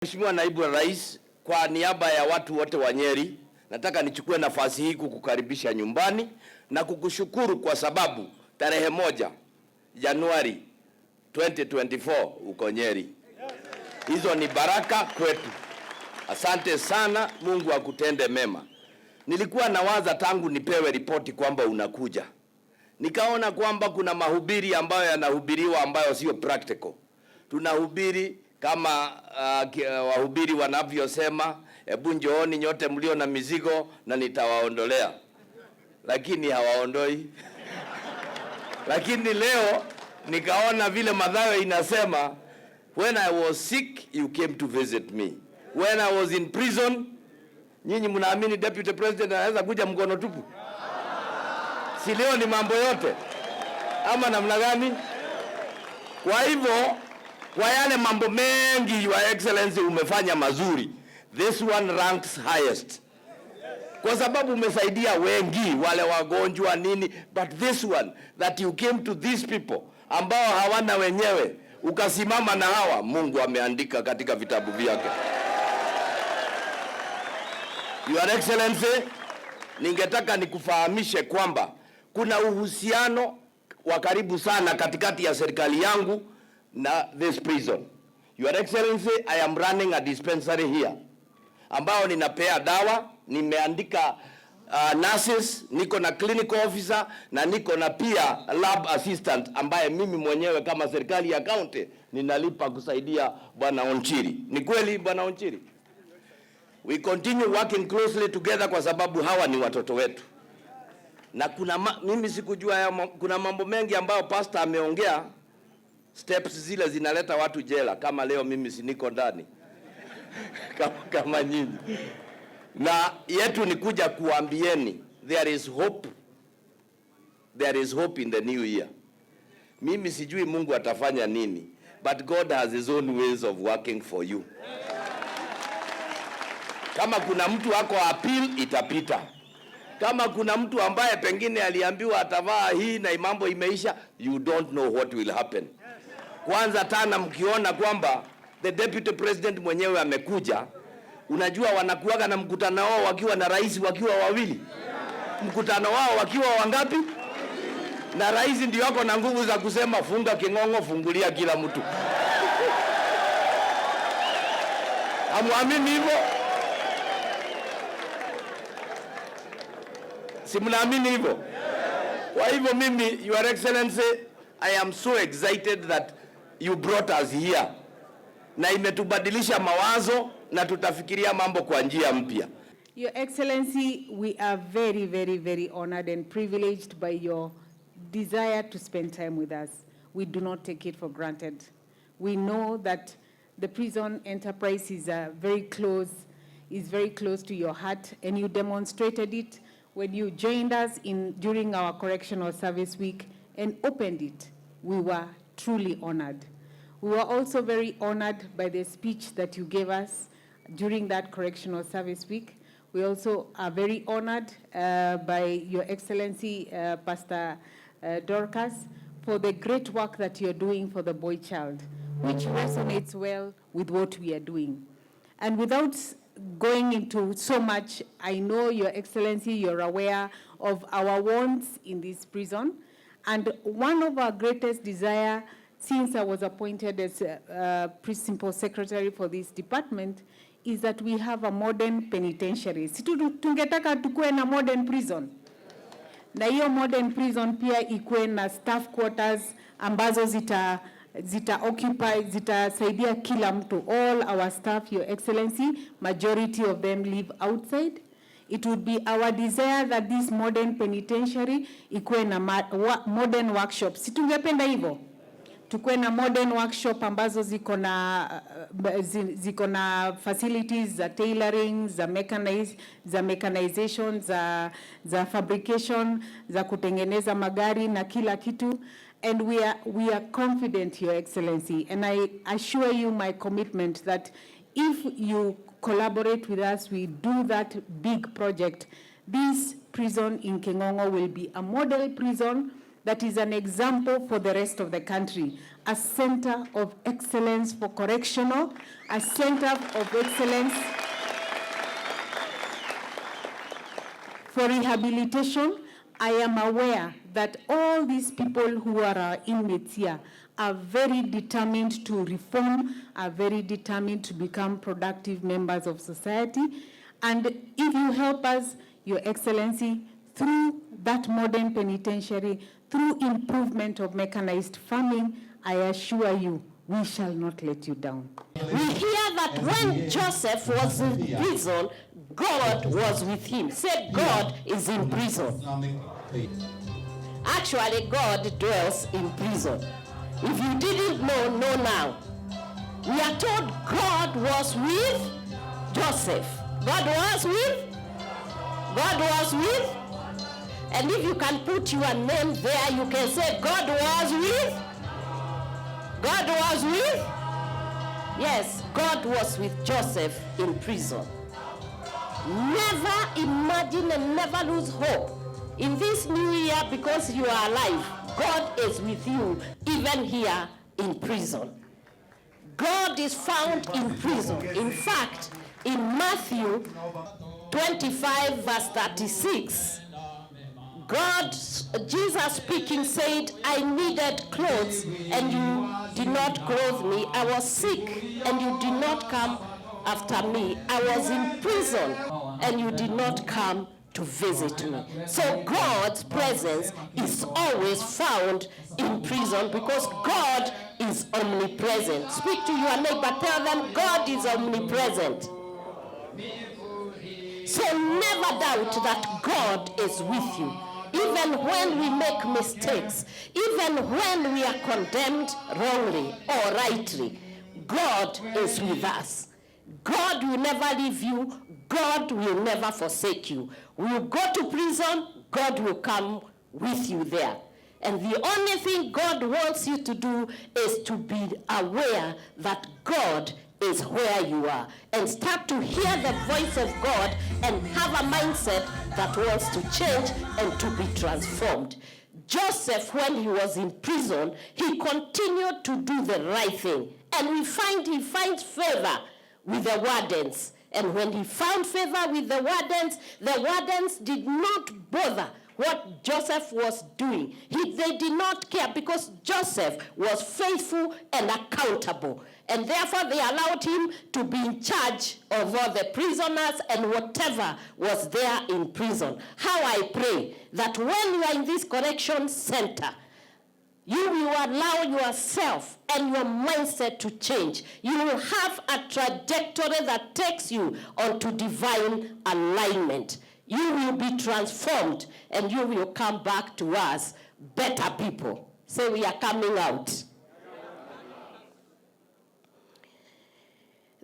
Mheshimiwa Naibu Rais, kwa niaba ya watu wote wa Nyeri, nataka nichukue nafasi hii kukukaribisha nyumbani na kukushukuru kwa sababu tarehe 1 Januari 2024 uko Nyeri. Hizo ni baraka kwetu. Asante sana, Mungu akutende mema. Nilikuwa nawaza tangu nipewe ripoti kwamba unakuja. Nikaona kwamba kuna mahubiri ambayo yanahubiriwa ambayo sio practical. Tunahubiri kama wahubiri wanavyosema, hebu njooni nyote mlio na mizigo na nitawaondolea. Lakini hawaondoi. Lakini leo nikaona vile Mathayo inasema, when I was sick you came to visit me. When I was in prison, nyinyi mnaamini deputy president anaweza kuja mkono tupu? Si leo ni mambo yote ama namna gani? Kwa hivyo, kwa yale mambo mengi Your Excellency umefanya mazuri, this one ranks highest. Kwa sababu umesaidia wengi, wale wagonjwa nini, but this one that you came to these people ambao hawana wenyewe, ukasimama na hawa, Mungu ameandika katika vitabu vyake. Your Excellency, ningetaka nikufahamishe kwamba kuna uhusiano wa karibu sana katikati ya serikali yangu na this prison. Your Excellency, I am running a dispensary here ambao ninapea dawa, nimeandika nurses, niko na clinical officer na niko na pia lab assistant ambaye mimi mwenyewe kama serikali ya county ninalipa kusaidia Bwana Onchiri. Ni kweli Bwana Onchiri? We continue working closely together kwa sababu hawa ni watoto wetu. Na mimi sikujua kuna mambo mengi ambayo pastor ameongea, steps zile zinaleta watu jela, kama leo mimi siniko ndani kama nyinyi. Na yetu ni kuja kuambieni there is hope. There is hope in the new year. Mimi sijui Mungu atafanya nini, but God has his own ways of working for you. Kama kuna mtu wako appeal, itapita. Kama kuna mtu ambaye pengine aliambiwa atavaa hii na mambo imeisha, you don't know what will happen. Kwanza tana mkiona kwamba the deputy president mwenyewe amekuja, unajua wanakuaga na mkutano wao wakiwa na rais wakiwa wawili. Mkutano wao wakiwa wangapi? Na rais ndio wako na nguvu za kusema funga king'ong'o, fungulia kila mtu. Hamuamini hivyo? Si mnaamini hivyo? Kwa hivyo mimi, Your Excellency, I am so excited that you brought us here. Na imetubadilisha mawazo na tutafikiria mambo kwa njia mpya. Your Excellency, we are very, very, very honored and privileged by your desire to spend time with us. We do not take it for granted. We know that the prison enterprise is very close to your heart, and you demonstrated it when you joined us during our Correctional Service Week and opened it. We were truly honored. We were also very honored by the speech that you gave us during that Correctional Service Week. We also are very honored by Your Excellency, Pastor Dorcas, for the great work that you're doing for the boy child, which resonates well with what we are doing. And without going into so much, I know, Your Excellency, you're aware of our wants in this prison. And one of our greatest desire, since I was appointed as Principal Secretary for this department, is that we have a modern penitentiary. Tungetaka tukue na modern prison. Na hiyo modern prison pia ikuwe na staff quarters ambazo zitasaidia kila mtu. All our staff, Your Excellency, majority of them live outside. It would be our desire that this modern penitentiary ikuwe na modern workshops. Si tungependa hivyo? Tukuwe na modern workshop ambazo ziko na facilities za tailoring, za mechanization, za fabrication, za kutengeneza magari na kila kitu. And we are confident, Your Excellency, and I assure you my commitment that if you collaborate with us, we do that big project, this prison in King'ong'o will be a model prison that is an example for the rest of the country. A center of excellence for correctional, a center of excellence for rehabilitation. I am aware that all these people who are our inmates here are very determined to reform, are very determined to become productive members of society. And if you help us, Your Excellency, through that modern penitentiary, through improvement of mechanized farming, I assure you, we shall not let you down. We hear that when Joseph was in prison, God was with him. Say, God is in prison. Actually, God dwells in prison. If you didn't know now. We are told God was with Joseph. God was with? God was with? And if you can put your name there, you can say, God was with? God was with? Yes, God was with Joseph in prison. Never imagine and never lose hope. In this new year, because you are alive, God is with you, even here in prison. God is found in prison. In fact, in Matthew 25, verse 36, Jesus speaking said, I needed clothes and you did not clothe me. I was sick and you did not come after me. I was in prison and you did not come to visit me. So God's presence is always found in prison because God is omnipresent. Speak to your neighbor, tell them God is omnipresent. So never doubt that God is with you. Even when we make mistakes, even when we are condemned wrongly or rightly, God is with us. God will never leave you. God will never forsake you. When you go to prison, God will come with you there. And the only thing God wants you to do is to be aware that God is where you are and start to hear the voice of God and have a mindset that wants to change and to be transformed. Joseph, when he was in prison, he continued to do the right thing. And he finds favor with the wardens. And when he found favor with the wardens did not bother what Joseph was doing. They did not care because Joseph was faithful and accountable. And therefore they allowed him to be in charge of all the prisoners and whatever was there in prison. How I pray that when you are in this correction center, you will allow yourself and your mindset to change. You will have a trajectory that takes you onto divine alignment. You will be transformed and you will come back to us better people. Say, we are coming out.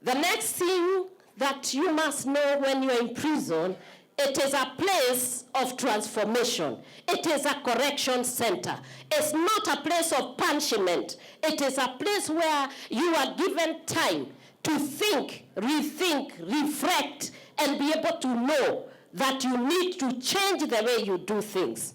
The next thing that you must know when you're in prison, it is a place of transformation. It is a correction center. It's not a place of punishment. It is a place where you are given time to think, rethink, reflect, and be able to know that you need to change the way you do things.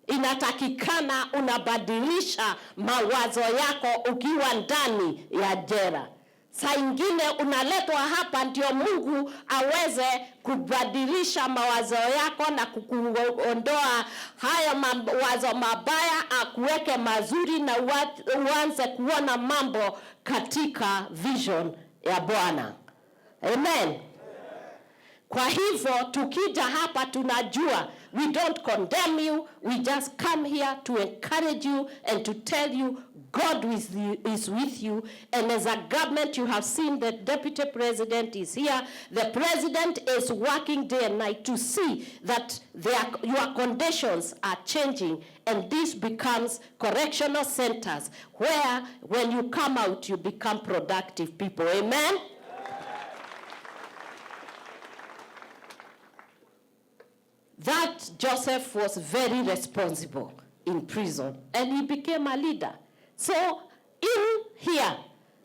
Inatakikana unabadilisha mawazo yako ukiwa ndani ya jela. Saa ingine unaletwa hapa ndio Mungu aweze kubadilisha mawazo yako na kukuondoa haya mawazo mabaya akuweke mazuri na uanze kuona mambo katika vision ya Bwana. Amen. Kwa hivyo tukija hapa tunajua we don't condemn you, we just come here to encourage you and to tell you God is with you. And as a government, you have seen the deputy president is here. The president is working day and night to see that your conditions are changing. And this becomes correctional centers where when you come out, you become productive people. Amen? That Joseph was very responsible in prison. And he became a leader. So in here,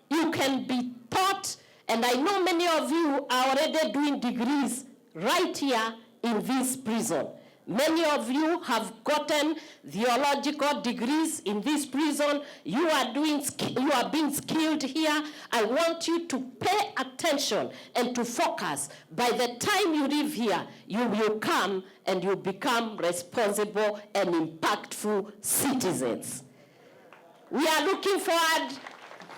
you can be taught, and I know many of you are already doing degrees right here in this prison. Many of you have gotten theological degrees in this prison. You are being skilled here. I want you to pay attention and to focus. By the time you leave here, you will come and you become responsible and impactful citizens. We are looking forward,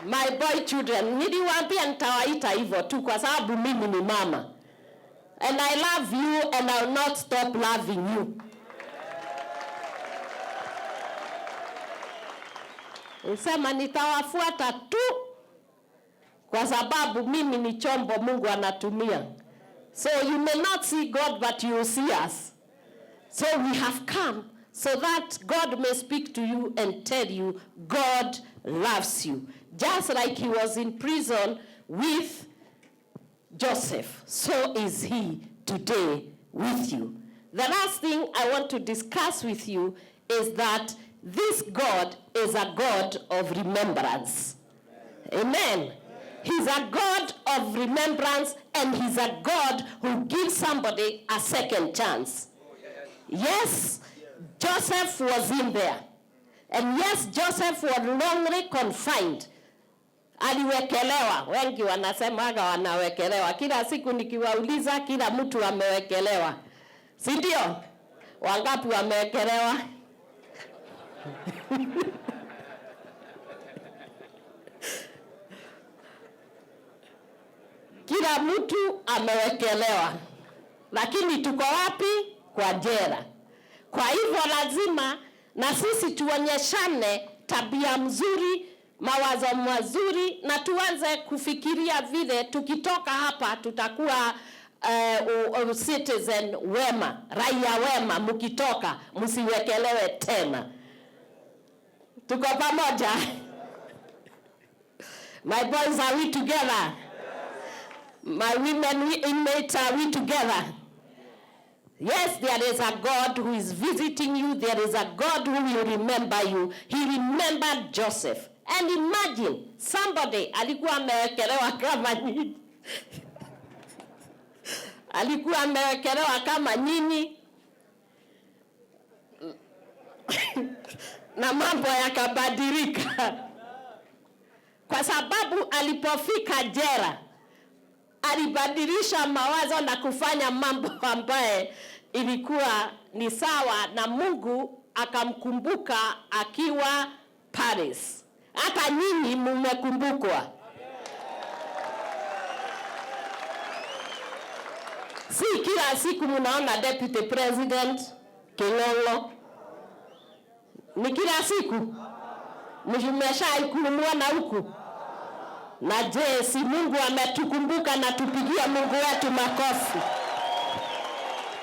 my boy children. Niliwaambia nitawaita hivyo tu kwa sababu mimi ni mama. And I love you and I will not stop loving you. Usema nitawafuata tu kwa sababu mimi ni chombo Mungu anatumia. So you may not see God, but you will see us. So we have come so that God may speak to you and tell you God loves you. Just like he was in prison with Joseph, so is he today with you. The last thing I want to discuss with you is that this God is a God of remembrance. Amen. He's a God of remembrance, and he's a God who gives somebody a second chance. Yes, Joseph was in there. And yes, Joseph was wrongly confined. Aliwekelewa. Wengi wanasemaga wanawekelewa. Kila siku nikiwauliza, kila mtu amewekelewa. Si ndio? Wangapi wamewekelewa? Kila mtu amewekelewa. Lakini tuko wapi? Kwa jela. Kwa hivyo lazima na sisi tuonyeshane tabia mzuri, mawazo mazuri, na tuanze kufikiria vile tukitoka hapa tutakuwa citizen wema, raia wema. Mkitoka msiwekelewe tena. Tuko pamoja? My boys, are we together? My women inmates, are we together? Yes, there is a God who is visiting you. There is a God who will remember you. He remembered Joseph. And imagine, somebody alikuwa amewekelewa kama nyinyi. Alikuwa amewekelewa kama nyinyi. Na mambo yakabadilika. Kwa sababu alipofika jela, alibadilisha mawazo na kufanya mambo ambaye ilikuwa ni sawa, na Mungu akamkumbuka akiwa Paris. Hata nyinyi mmekumbukwa. Si kila siku mnaona deputy president Kilolo. Ni kila siku. Mmeshaikumuona huku. Na je, si Mungu ametukumbuka na tupigia Mungu wetu makofi?